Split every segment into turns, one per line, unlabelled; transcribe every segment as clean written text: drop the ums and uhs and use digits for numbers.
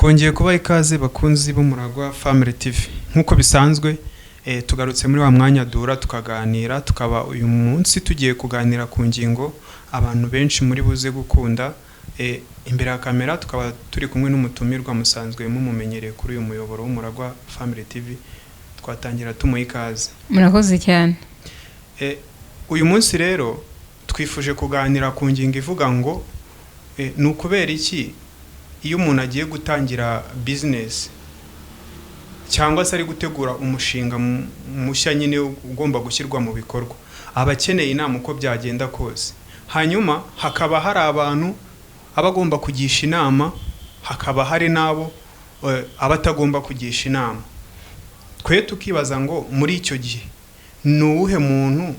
Twongeye kuba ikaze bakunzi b'Umuragwa Family TV. Nkuko bisanzwe tugarutse muri wa mwanya dura tukaganira, tukaba uyu munsi tugiye kuganira ku ngingo abantu benshi muri buze gukunda. Imbere ya kamera tukaba turi kumwe n'umutumirwa musanzwe mumumenyereye kuri uyu muyoboro w'Umuragwa Family TV. Twatangira tumuha ikaze.
Murakoze cyane.
Uyu munsi rero twifuje kuganira ku ngingo ivuga ngo nukubera iki iyo umuntu agiye gutangira business cyangwa se ari gutegura umushinga mushya nyine ugomba gushyirwa mu bikorwa, abakeneye inama uko byagenda kose. Hanyuma hakaba hari abantu abagomba kugisha inama, hakaba hari nabo abatagomba kugisha inama. Twe tukibaza ngo muri icyo gihe nuwuhe umuntu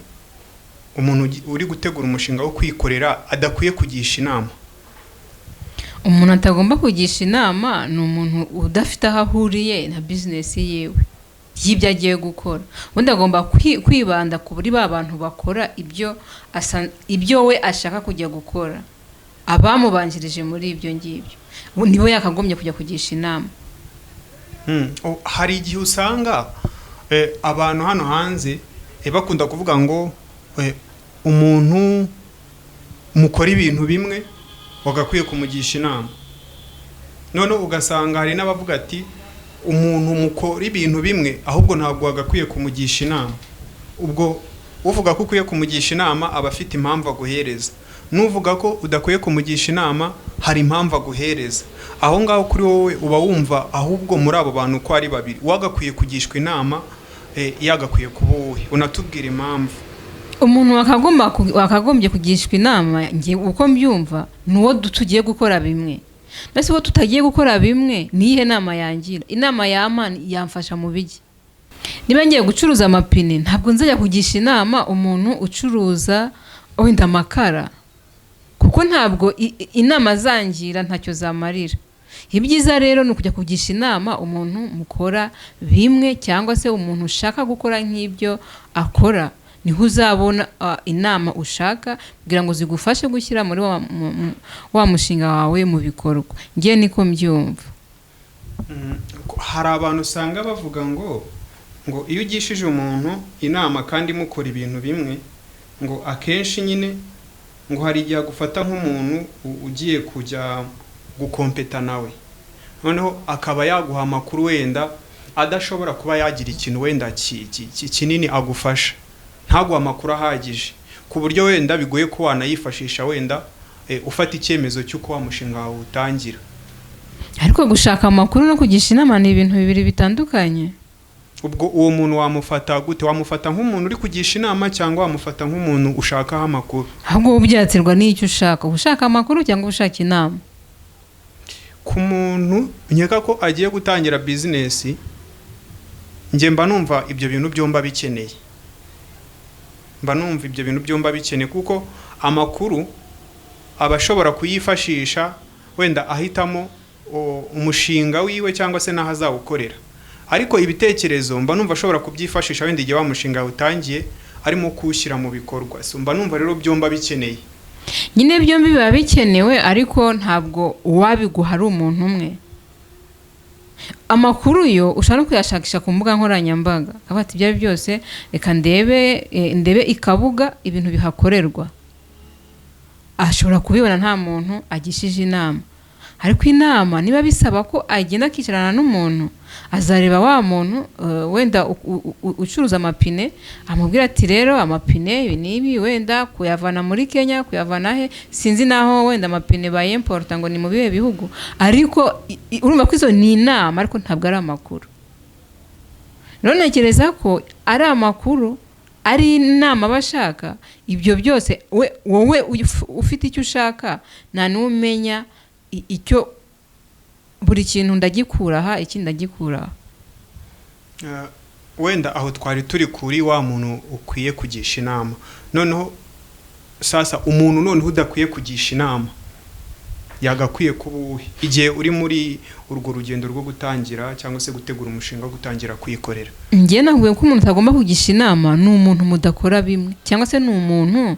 uri gutegura umushinga wo kwikorera adakwiye kugisha inama?
Umuntu atagomba kugisha inama ni umuntu udafite aho ahuriye na business yewe y'ibyo agiye gukora. Ubundi agomba kwibanda ku buri bantu bakora ibyo we ashaka kujya gukora, abamubanjirije muri ibyo ngibyo nibo yakagombye kujya kugisha inama.
Hari igihe usanga abantu hano hanze bakunda kuvuga ngo umuntu mukora ibintu bimwe wagakwiye kumugisha inama. None ugasanga hari n'abavuga ati umuntu mukora ibintu bimwe ahubwo ntabwo wagakwiye kumugisha inama. Ubwo uvuga ko ukwiye kumugisha inama aba afite impamvu aguhereza, n'uvuga ko udakwiye kumugisha inama hari impamvu aguhereza. Aho ngaho kuri wowe uba wumva ahubwo muri abo bantu ko ari babiri wagakwiye kugishwa inama yagakwiye kuba wowe. Unatubwira impamvu.
Umuntu wakagombye kugishwa inama ngiye uko mbyumva nuwo tugiye gukora bimwe. Nase wo tutagiye gukora bimwe nihe nama yangira? Inama y'amani yamfasha mu bigi. Niba ngiye gucuruza amapine ntabwo nzajya kugisha inama umuntu ucuruza wenda amakara, kuko ntabwo inama zangira ntacyo zamarira. Ibyiza rero ni ukujya kugisha inama umuntu mukora bimwe, cyangwa se umuntu ushaka gukora nk'ibyo akora. Niho uzabona inama ushaka kugira ngo zigufashe gushyira muri wa mushinga wawe mu bikorwa. Ngiye niko mbyumva.
Hari abantu usanga bavuga ngo iyo ugishije umuntu inama kandi mukora ibintu bimwe, ngo akenshi nyine ngo hari igihe gufata nk'umuntu ugiye kujya gukompeta nawe, noneho akaba yaguha amakuru wenda adashobora kuba yagira ikintu wenda kinini agufasha, ntago amakuru ahagije ku buryo wenda bigoye ko wanayifashisha wenda ufata icyemezo cy'uko wa mushinga wawe utangira.
Ariko gushaka amakuru no kugisha inama ni ibintu bibiri bitandukanye.
Ubwo uwo muntu wamufata gute? Wamufata nk'umuntu uri kugisha inama cyangwa wamufata nk'umuntu ushakaho amakuru?
Ahubwo ubyatirwa n'icyo ushaka. Ushaka amakuru cyangwa ushaka inama?
Ku muntu nkeka ko agiye gutangira business, nge mba numva ibyo bintu byomba bikeneye. Kuko amakuru abashobora kuyifashisha wenda ahitamo umushinga wiwe cyangwa se naho azawukorera. Ariko ibitekerezo mba numva ashobora kubyifashisha wenda igihe wa mushinga utangiye arimo kuwushyira mu bikorwa. So mba numva rero byomba bikeneye.
Nyine byombi biba bikenewe, ariko ntabwo uwabiguha ari umuntu umwe. Amakuru yo ushaka kuyashakisha ku mbuga nkoranyambaga, abati ibyo byose reka ndebe ikabuga ibintu bihakorerwa. Ashobora kubibona nta muntu agishije inama. Ariko inama niba bisaba ko agenda akicarana n'umuntu, azareba wa muntu wenda ucuruza amapine, amubwira ati rero amapine ibi nibi wenda kuyavana muri Kenya, kuyavana he sinzi naho wenda amapine bayimporta ngo ni mu bihe bihugu. Ariko urumva ko izo ni inama, ariko ntabwo ari amakuru. None ntekereza ko ari amakuru, ari inama bashaka. Ibyo byose wowe ufite icyo ushaka nta n'umenya icyo buri kintu ndagikura aha ikindi ndagikura.
Wenda aho twari turi kuri wa muntu ukwiye kugisha inama. Noneho sasa umuntu noneho udakwiye kugisha inama yagakwiye kuba uwe igihe uri muri urwo rugendo rwo gutangira cyangwa se gutegura umushinga wo gutangira kwikorera.
Ngiye navuye ko umuntu utagomba kugisha inama ni umuntu mudakora bimwe, cyangwa se ni umuntu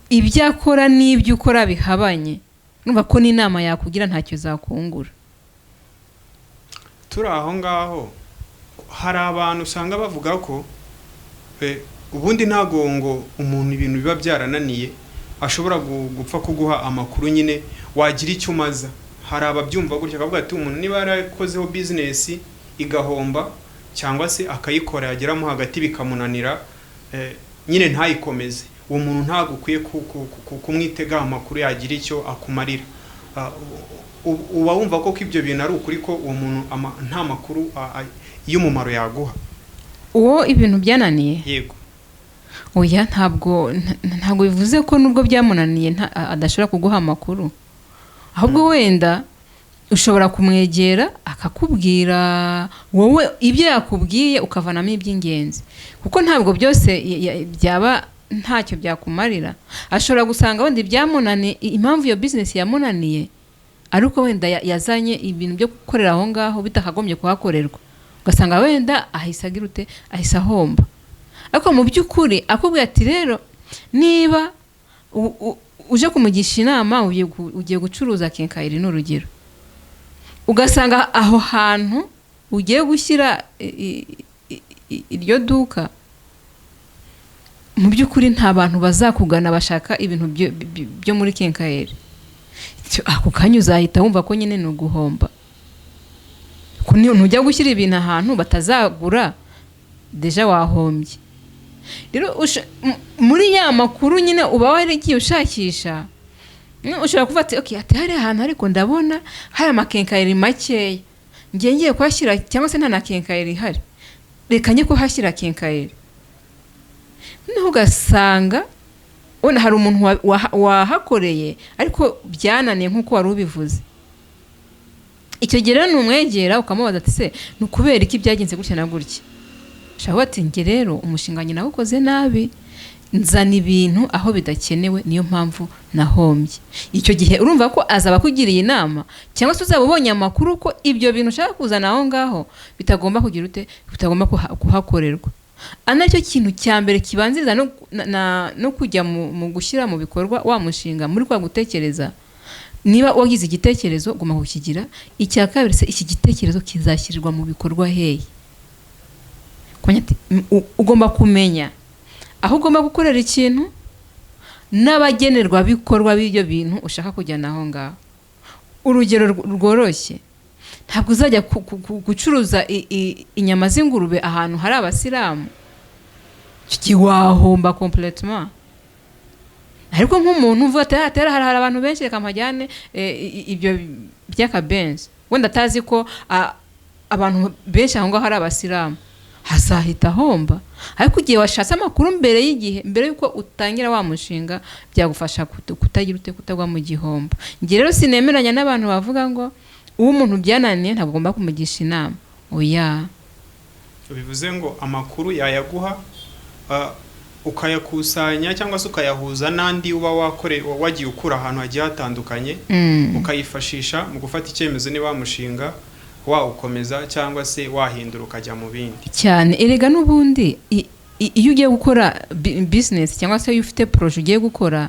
ibyo akora n'ibyo ukora bihabanye. Numva ko n'inama yakugira ntacyo zakungura.
turi aho ngaho hari abantu usanga bavuga ko ubundi ntago ngo umuntu ibintu biba byarananiye ashobora gupfa kuguha amakuru nyine wagira icyo umaza. Hari ababyumva gutya akavuga ati umuntu niba yarakozeho business igahomba cyangwa se akayikora yageramo hagati bikamunanira nyine ntayikomeze, uwo muntu ntago ukwiye kumwitega amakuru yagira icyo akumarira. Uba wumva ko ibyo bintu ari ukuri ko uwo muntu nta makuru y'umumaro yaguha?
Uwo ibintu byananiye?
Yego.
Oya, ntabwo bivuze ko nubwo byamunaniye adashobora kuguha amakuru, ahubwo wenda ushobora kumwegera akakubwira wowe ibyo yakubwiye ukavanamo iby'ingenzi, kuko ntabwo byose byaba ntacyo byakumarira. Ashobora gusanga wenda byamunaniye, impamvu iyo business yamunaniye ariko wenda yazanye ibintu byo gukorera aho ngaho bitakagombye kuhakorerwa, ugasanga wenda ahisagira ute ahisa homba. Ariko mu by'ukuri akubwira ati rero niba uje kumugisha inama ugiye gucuruza kenkayiri n'urugero, ugasanga aho hantu ugiye gushyira iryo duka mu by'ukuri nta bantu bazakugana bashaka ibintu byo muri kenkayiri, ako kanya uzahita wumva ko nyine ni uguhomba. Ntujya gushyira ibintu ahantu batazagura deja wahombye. Rero muri ya makuru nyine uba warigiye ushakisha, ushobora kuvuga ati okay, ati hari ahantu ariko ndabona hari amakenkayiri makeya, ngiye kuhashyira cyangwa se nta na kenkayiri ihari, reka njye kuhashyira kenkayiri. Noneho ugasanga ubona hari umuntu wahakoreye ariko byananiye nk'uko wari ubivuze. Icyo gihe rero numwegera ukamubaza ati se ni ukubera iki byagenze gutya na gutya? Shaho ati nge rero umushinga nyina ukoze nabi, nzana ibintu aho bidakenewe, niyo mpamvu nahombye. Icyo gihe urumva ko azaba kugiriye inama, cyangwa se uzaba ubonye amakuru ko ibyo bintu ushaka kuzana aho ngaho bitagomba kugira ute, bitagomba kuhakorerwa. Anacyo kintu cya mbere kibanziriza no kujya mu gushyira mu bikorwa wa mushinga muri kwa gutekereza. Niba wagize igitekerezo ugomba kukigira, icya kabiri se iki gitekerezo kizashyirirwa mu bikorwa hehe? Ugomba kumenya aho ugomba gukorera ikintu n'abagenerwa bikorwa b'ibyo bintu ushaka kujyana aho ngaho. Urugero rworoshye, ntabwo uzajya gucuruza inyama z'ingurube ahantu hari abasilamu, wahomba complètement. Ariko nk'umuntu uvuga ati hari abantu benshi reka mpajyane ibyo by'akabenzi, wenda atazi ko abantu benshi aho ngaho hari abasilamu, hazahita homba. Ariko igihe washatse amakuru mbere y'igihe, mbere yuko utangira wa mushinga, byagufasha kutagira ute kutagwa mu gihombo. Nge rero sinemeranya n'abantu bavuga ngo uwo umuntu byananiye ntabwo ugomba kumugisha inama. Oya,
bivuze ngo amakuru yayaguha ukayakusanya cyangwa se ukayahuza n'andi uba wagiye ukura ahantu hagiye hatandukanye, ukayifashisha mu gufata icyemezo niba mushinga wawukomeza cyangwa se wahindura ukajya mu bindi
cyane. Erega n'ubundi iyo ugiye gukora business cyangwa se iyo ufite projet ugiye gukora,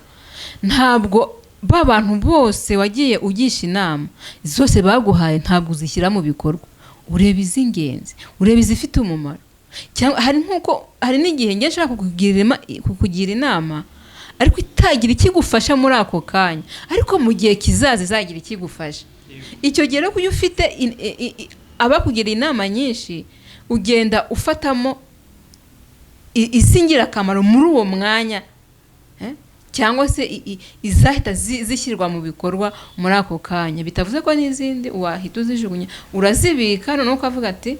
ntabwo bantu bose wagiye ugisha inama zose baguhaye ntabwo uzishyira mu bikorwa. Ureba iz'ingenzi, ureba izifite umumaro. Cyangwa hari n'igihe ngiye nshaka kukugira inama ariko itagira ikigufasha muri ako kanya, ariko mu gihe kizaza izagira ikigufasha. Icyo gihe rero kuyo ufite abakugira inama nyinshi, ugenda ufatamo izingira akamaro muri uwo mwanya, cyangwa se izahita zishyirwa mu bikorwa muri ako kanya. Bitavuze ko n'izindi wahita uzijugunya, urazibika noneho ukavuga ati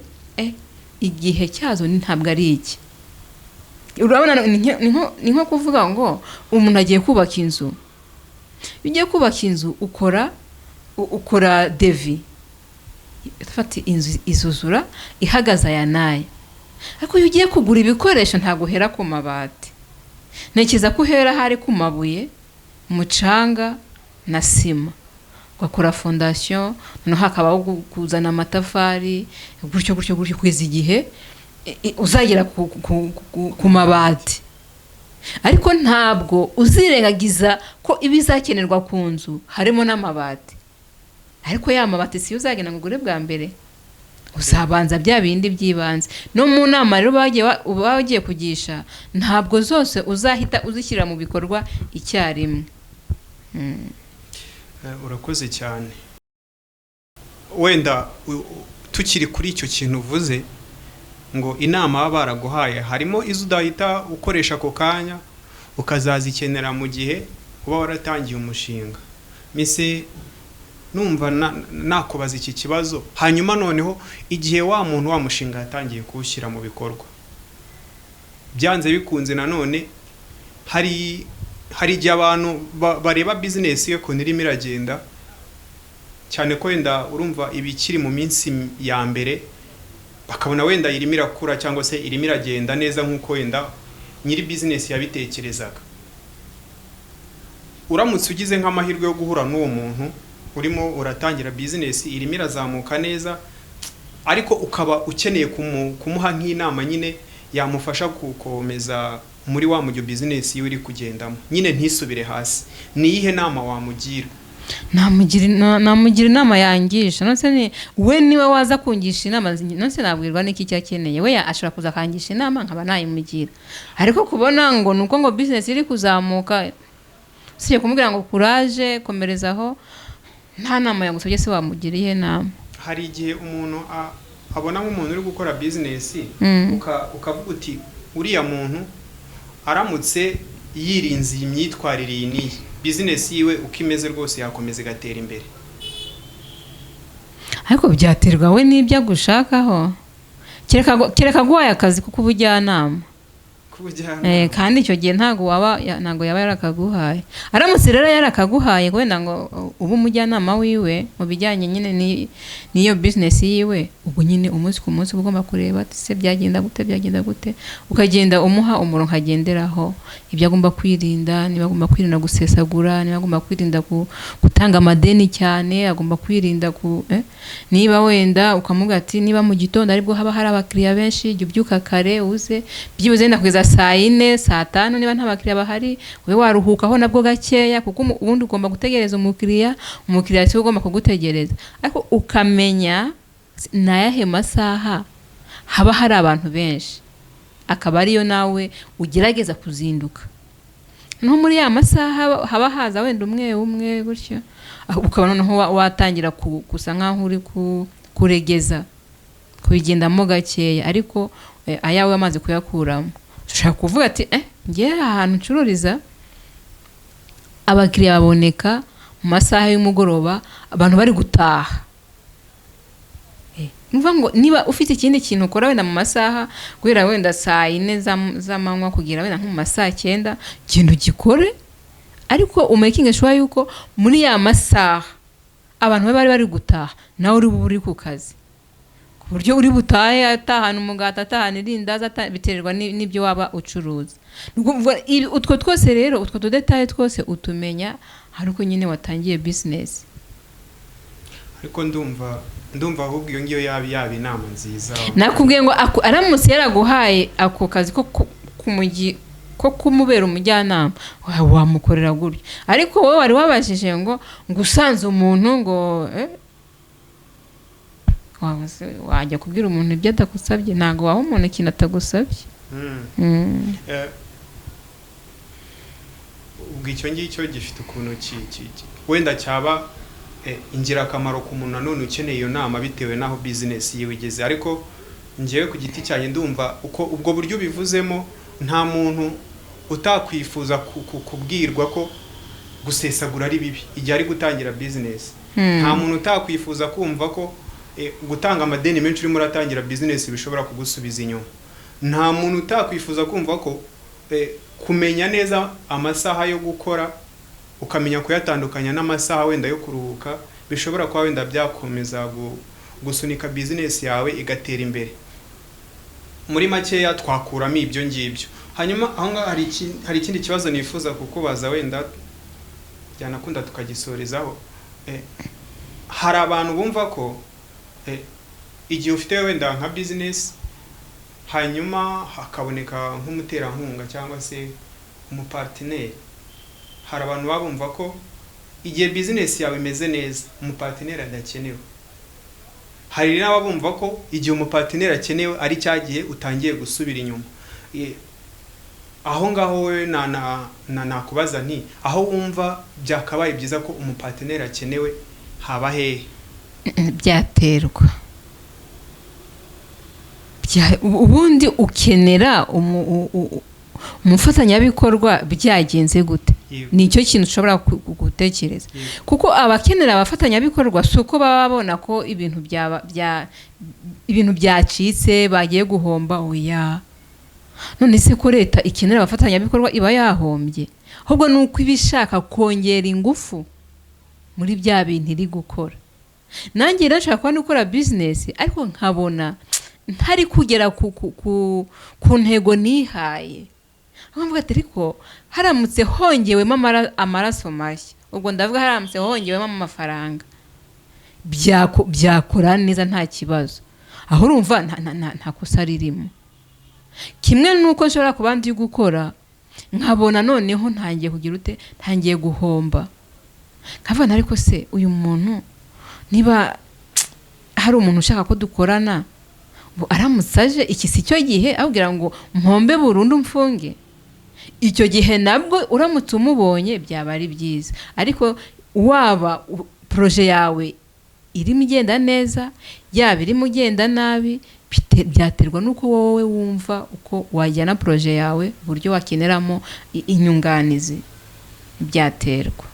igihe cyazo ntabwo ari iki. Urabona ni nko kuvuga ngo umuntu agiye kubaka inzu. Ugiye kubaka inzu ukora devi, ufata inzu izuzura ihagaze aya n'aya. Ariko iyo ugiye kugura ibikoresho ntabwo uhera ku mabati, ntekereza ko uhera hari ku mabuye, umucanga na sima, ugakora fondation, noneho hakabaho kuzana amatafari, gutyo kugeza igihe uzagera ku mabati. Ariko ntabwo uzirengagiza ko ibizakenerwa ku nzu harimo n'amabati. Ariko ya mabati si uzagenda ngo ugure bwa mbere, uzabanza bya bindi by'ibanze. No mu nama rero bagiye kugisha, ntabwo zose uzahita uzishyira mu bikorwa icyarimwe.
Urakoze cyane. Wenda tukiri kuri icyo kintu uvuze ngo inama baba baraguhaye harimo izo udahita ukoresha ako kanya, ukazazikenera mu gihe uba waratangiye umushinga. Mise numva nakubaza iki kibazo, hanyuma noneho igihe wa muntu wa mushinga yatangiye kuwushyira mu bikorwa, byanze bikunze nanone hari igihe abantu bareba business ye ko nirimo iragenda, cyane ko wenda urumva ibikiri mu minsi ya mbere, bakabona wenda irimo irakura cyangwa se irimo iragenda neza nk'uko wenda nyiri business yabitekerezaga. Uramutse ugize nk'amahirwe yo guhura n'uwo muntu urimo uratangira business irimo irazamuka neza, ariko ukaba ukeneye kumuha nk'inama nyine yamufasha gukomeza muri wa mujyo business yiwe iri kugendamo, nyine ntisubire hasi, ni iyihe nama wamugira?
Namugira inama yangisha. None we niwe waza kungisha inama, none nabwirwa n'iki cyakeneye. We ashobora kuza kangisha inama nkaba nayimugira, ariko kubona ngo nuko ngo business iri kuzamuka, siye kumubwira ngo courage komerezaho, nta nama yagusabye se wamugiriye nama.
Hari igihe umuntu abona nk'umuntu uri gukora business ukavuga uti uriya muntu aramutse yirinze imyitwarire iyi business yiwe ukimeze rwose yakomeza igatera imbere.
Ariko byaterwa we n'ibyo agushakaho, kereka guhaye akazi kuko ubujyanama. Kandi icyo gihe ntago yaba yarakaguhaye. Aramutse rero yarakaguhaye wenda ngo ubu umujyanama wiwe mu bijyanye nyine niyo business yiwe, ubwo nyine umunsi ku munsi ugomba kureba se byagenda gute, ukagenda umuha umurongo kagenderaho ibyo agomba kwirinda. Niba agomba kwirinda gusesagura, niba agomba kwirinda gutanga amadeni cyane, agomba kwirinda niba wenda ukamuga ati niba mu gitondo aribwo haba hari abakiriya benshi, jya ubyuka kare uze byibuze nda kugeza saa 4 saa 5, niba nta bakiriya bahari we waruhukaho nabwo gakeya, kuko ubundi ugomba gutegereza umukiriya cyo ugomba kugutegereza. Ariko ukamenya nayahe masaha haba hari abantu benshi, akaba ariyo nawe ugerageza kuzinduka. No muri ya masaha haba haza wenda umwe gutyo, ukabona noneho watangira gusa nkaho uri kuregeza kubigendamo gakeya, ariko ayawe amaze kuyakuramo. Ushaka kuvuga ati ngiye ahantu ncururiza, abakiriya baboneka mu masaha y'umugoroba, abantu bari gutaha. Numva ngo niba ufite ikindi kintu ukora wenda mu masaha guhera wenda saa 4 z'amanywa kugera wenda nko mu masaha 9, kintu gikore, ariko umaking sure yuko muri ya masaha abantu bari gutaha nawe uri ku kazi, ku buryo uri butahe atahana umugata, atahana irindaza, biterwa n'ibyo waba ucuruza. Utwo twose rero, utwo detaye twose utumenya haruko nyine watangiye business.
Ariko ndumva ahubwo iyo ngiyo yaba inama nziza.
Nakubwiye ngo aramutse yaraguhaye ako kazi ko kumubera umujyanama, wamukorera gutyo. Ariko wowe wari wabashije ngo usanze umuntu ngo wajya kubwira umuntu ibyo atagusabye, ntago waho umuntu ikintu atagusabye.
Ubwo icyo ngicyo gifite ukuntu wenda cyaba ingirakamaro ku muntu nanone ukeneye iyo nama bitewe n'aho business yiwe igeze. Ariko ngiye ku giti cyanjye ndumva uko ubwo buryo bivuzemo, nta muntu utakwifuza kubwirwa ko gusesagura ari bibi igihe ari gutangira business. Nta muntu utakwifuza kumva ko gutanga amadeni menshi urimo uratangira business bishobora kugusubiza inyuma. Nta muntu utakwifuza kumva ko kumenya neza amasaha yo gukora ukamenya kuyatandukanya n'amasaha wenda yo kuruhuka bishobora kuba wenda byakomeza gusunika business yawe igatera imbere. Muri makeya twakuramo ibyo ngibyo. Hanyuma aho ngaho hari ikindi kibazo nifuza kukubaza, wenda byanakunda tukagisorezaho. Hari abantu bumva ko igihe ufite wenda nka business hanyuma hakaboneka nk'umuterankunga cyangwa se umupartner, hari abantu babumva ko igihe business yawe imeze neza umupartner adakenewe. hari n'ababumva ko igihe umuparteneri akenewe ari cyagiye utangiye gusubira inyuma. Aho ngaho we nakubaza nti aho wumva byakabaye byiza ko umuparteneri akenewe haba hehe?
Byaterwa. Ubundi ukenera umufatanyabikorwa byagenze gute? Nicyo kintu ushobora gutekereza. Kuko abakenera abafatanyabikorwa suko baba babona ko ibintu byacitse bagiye guhomba. Oya, none se ko leta ikenera abafatanyabikorwa iba yahombye? Ahubwo nuko ibishaka kongera ingufu muri bya bintu iri gukora. Nanjye ndashaka kuba gukora business ariko nkabona ntari kugera ku ntego nihaye. Nkumva ati ariko haramutse hongewemo amaraso mashya, ubwo ndavuga haramutse hongewemo amafaranga, byakora neza nta kibazo. Aho urumva nta kosa ririmo. Kimwe nuko nshobora kuba ndi gukora nkabona noneho ntangiye kugira ute, ntangiye guhomba. Nkavana ariko se uyu muntu niba hari umuntu ushaka ko dukorana aramusaje iki si cyo gihe abwira ngo mpombe burundu mfunge. Icyo gihe nabwo uramutse umubonye byaba ari byiza. Ariko waba projet yawe irimo igenda neza yaba irimo igenda nabi, byaterwa nuko wowe wumva uko wajyana projet yawe buryo wakeneramo inyunganizi. Byaterwa.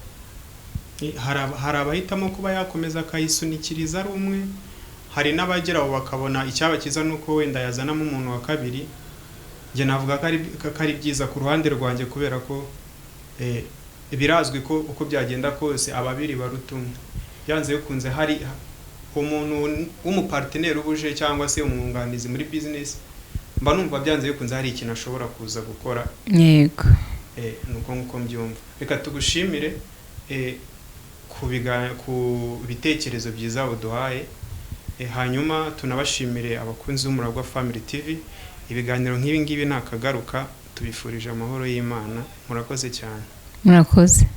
Hari abahitamo kuba yakomeza akayisunikiriza ari umwe, hari n'abagera aho bakabona icyaba kiza nuko wenda yazanamo umuntu wa kabiri. Nge navuga ko ari byiza ku ruhande rwanjye kubera ko birazwi ko uko byagenda kose ababiri barutumwe. Byanze bikunze hari umuntu w'umuparteneri ubuje cyangwa se umwunganizi muri business, mba numva byanze bikunze hari ikintu ashobora kuza gukora.
Yego.
Nuko nkuko mbyumva. Reka tugushimire ku bitekerezo byiza uduhaye. Hanyuma tunabashimire abakunzi b'Umuragwa Family TV. Ibiganiro nk'ibi ngibi nakagaruka, tubifurije amahoro y'Imana. Murakoze cyane.
Murakoze.